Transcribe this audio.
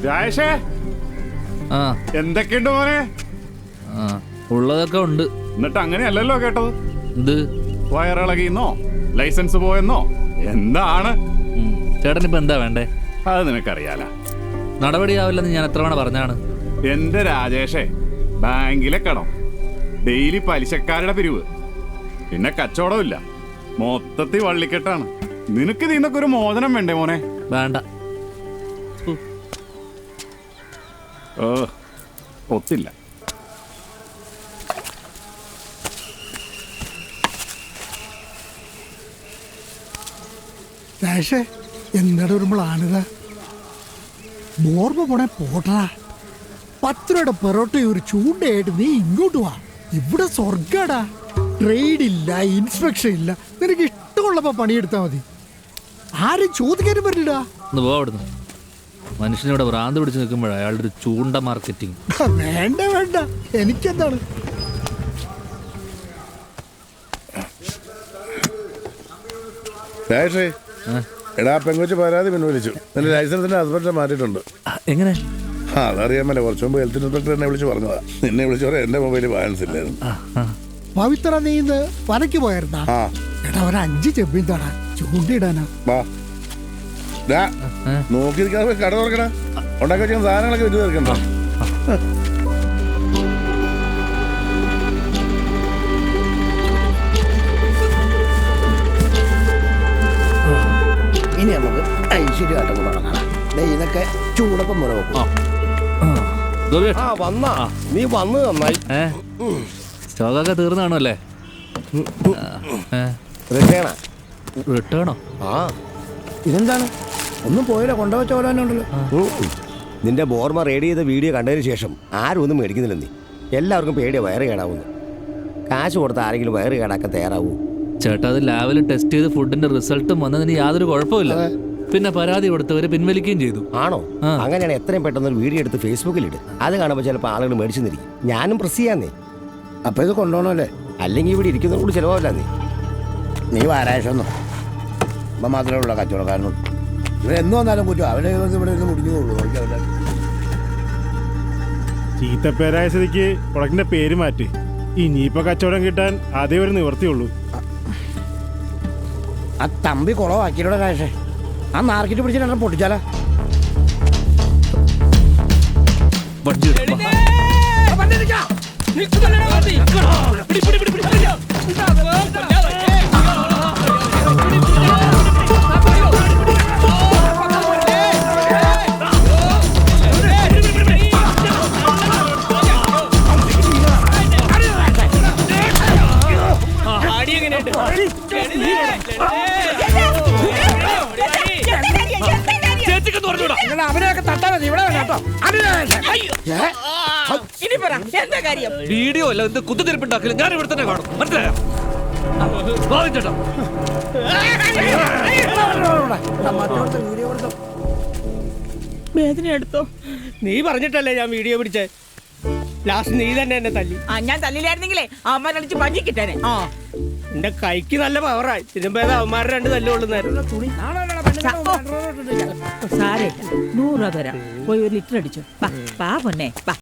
രാജേഷേ, എന്തൊക്കെയുണ്ട് മോനെ? ഉള്ളതൊക്കെ ഉണ്ട്. എന്നിട്ട് അങ്ങനെയല്ലല്ലോ കേട്ടത്. എന്ത്? വയറിളകിന്നോ ലൈസൻസ് പോയെന്നോ എന്താണ്? ചേട്ടനിപ്പോ എന്താ വേണ്ടേ? അത് നിനക്കറിയാല. നടപടിയാവില്ലെന്ന് ഞാൻ എത്ര തവണ പറഞ്ഞാണ്. എന്റെ രാജേഷേ, ബാങ്കിലെ കടം, ഡെയിലി പലിശക്കാരുടെ പിരിവ്, പിന്നെ കച്ചവടമില്ല, മൊത്തത്തിൽ വള്ളിക്കെട്ടാണ്. നിനക്ക് ഇതിന്നൊക്കെ ഒരു മോചനം വേണ്ടേ മോനെ? വേണ്ട. ഒത്തില്ല. രാജേഷേ, എന്താണ് ഒരു പ്ലാനിത? ബോർമ പോണേ പോട്ടാ. 10 രൂപയുടെ പെറോട്ടയും ഒരു ചൂണ്ടയായിട്ട് നീ ഇങ്ങോട്ട് വാ. ഇവിടെ സ്വർഗാടാ. ട്രേഡ് ഇല്ല, ഇൻസ്പെക്ഷൻ ഇല്ല. നിനക്ക് ഇഷ്ടമുള്ളപ്പോ പണിയെടുത്താൽ മതി. ആരും ചോദിക്കാനും പറ്റില്ല. പോവിടുന്നു. മനുഷ്യനിവിടെ ഭ്രാന്ത് പിടിച്ച് നിൽക്കുമ്പോഴാണ് അയാളുടെ ഒരു ചൂണ്ട മാർക്കറ്റിംഗ്. വേണ്ട വേണ്ട, എനിക്കെന്താണ്? എടാ, പെങ്കൊച്ച് പരാതി പിൻവലിച്ചു. നിന്റെ ലൈസൻസിന്റെ ഹസ്ബൻഡിനെ മാറ്റിയിട്ടുണ്ട്. എങ്ങനെ? അതറിയാമല്ലോ, കുറച്ചു മുമ്പ് ഹെൽത്ത് ഇൻസ്പെക്ടർ എന്നെ വിളിച്ച് പറഞ്ഞതാ. നിന്നെ വിളിച്ചു പറയാം എന്റെ മൊബൈലിൽ ബാലൻസ് ഇല്ലായിരുന്നു. പവിത്ര, നീ ഇന്ന് പനയ്ക്ക് പോയായിരുന്നാ? എടാ, ഒരു 5 ചെമ്പിൻ തടാ, ചൂണ്ടിടാനാ. നോക്കി നിൽക്കാതെ കട തുറക്കണ. ഉണ്ടാക്കി വെച്ച സാധനങ്ങളൊക്കെ വിറ്റ് തീർക്കണ്ട. ഇനി നമുക്ക് ഐശ്വര്യമായിട്ട് തുടങ്ങണം. ഇതൊക്കെ ചൂടപ്പം മുറ വെക്കും. വന്നാ നീ വന്ന് നന്നായി. സ്റ്റോക്കൊക്കെ തീർന്നു കാണുമല്ലേ? റിട്ടേണോ? ഇതെന്താണ്? ഒന്നും പോയില്ല, കൊണ്ടുവച്ച ഓരോന്നുണ്ടല്ലോ. നിന്റെ ബോർമ റെഡി ചെയ്ത വീഡിയോ കണ്ടതിന് ശേഷം ആരും ഒന്നും മേടിക്കുന്നില്ല. നീ എല്ലാവർക്കും പേടിയ വയറ് കേടാവുന്നു. കാശ് കൊടുത്ത ആരെങ്കിലും വയറ് കേടാക്കാൻ തയ്യാറാവൂ? ചേട്ടാ, അത് ലാബിൽ ടെസ്റ്റ് ചെയ്ത് ഫുഡിന്റെ റിസൾട്ടും വന്നതിന് യാതൊരു കുഴപ്പമില്ല. പിന്നെ പരാതി കൊടുത്തവര് പിൻവലിക്കുകയും ചെയ്തു. ആണോ? അങ്ങനെയാണ് എത്രയും പെട്ടെന്ന് ഒരു വീഡിയോ എടുത്ത് ഫേസ്ബുക്കിൽ ഇട്. അത് കാണുമ്പോൾ ചിലപ്പോൾ ആളുകൾ മേടിച്ചു നിൽക്കും. ഞാനും പ്രസ് ചെയ്യാന്നേ. അപ്പൊ ഇത് കൊണ്ടുപോകണമല്ലേ? അല്ലെങ്കിൽ ഇവിടെ ഇരിക്കുന്നത് കൂടി ചിലവാവില്ല. നീ വാരാഴ്ചയൊന്നും അപ്പം മാത്രമേ ഉള്ള കച്ചവടക്കാരനോട് ഇവരെന്നു വന്നാലും കുറ്റം. അവരെ ഇവിടെ നിന്ന് മുടിഞ്ഞുള്ളൂ. ചീത്തപ്പേരായ സ്ഥിതിക്ക് പ്രൊഡക്റ്റിന്റെ പേര് മാറ്റി. ഇനിയിപ്പോ കച്ചവടം കിട്ടാൻ അതേ ഒരു നിവർത്തിയുള്ളൂ. ആ തമ്പി കുളമാക്കിയിലൂടെ രാജേഷേ. ആ മാർക്കറ്റ് പിടിച്ചിട്ട് പൊട്ടിച്ചാലാ. വീഡിയോ അല്ല, എന്ത് കുത്തിരിപ്പുണ്ടാക്കില്ല. ഞാൻ ഇവിടെ തന്നെ കാണും. മനസ്സിലായോ? വേദന എടുത്തോ? നീ പറഞ്ഞിട്ടല്ലേ ഞാൻ വീഡിയോ പിടിച്ചേ. ലാസ്റ്റ് നീ തന്നെ എന്നെ തല്ലി. ഞാൻ തല്ലില്ലായിരുന്നെങ്കിലേ അവന്മാരടിച്ച് പഞ്ഞി കിട്ടാനെ. എന്റെ കൈക്ക് നല്ല പവറായി. ഇതിനുമ്പോ അവന്മാരുടെ 2 തല്ലുകൊള്ളുന്നായിരുന്നു. സാരമില്ല, 100 രൂപ തരാം. പോയി 1 ലിറ്റർ അടിച്ചു. പാ പൊന്നെ, പാ.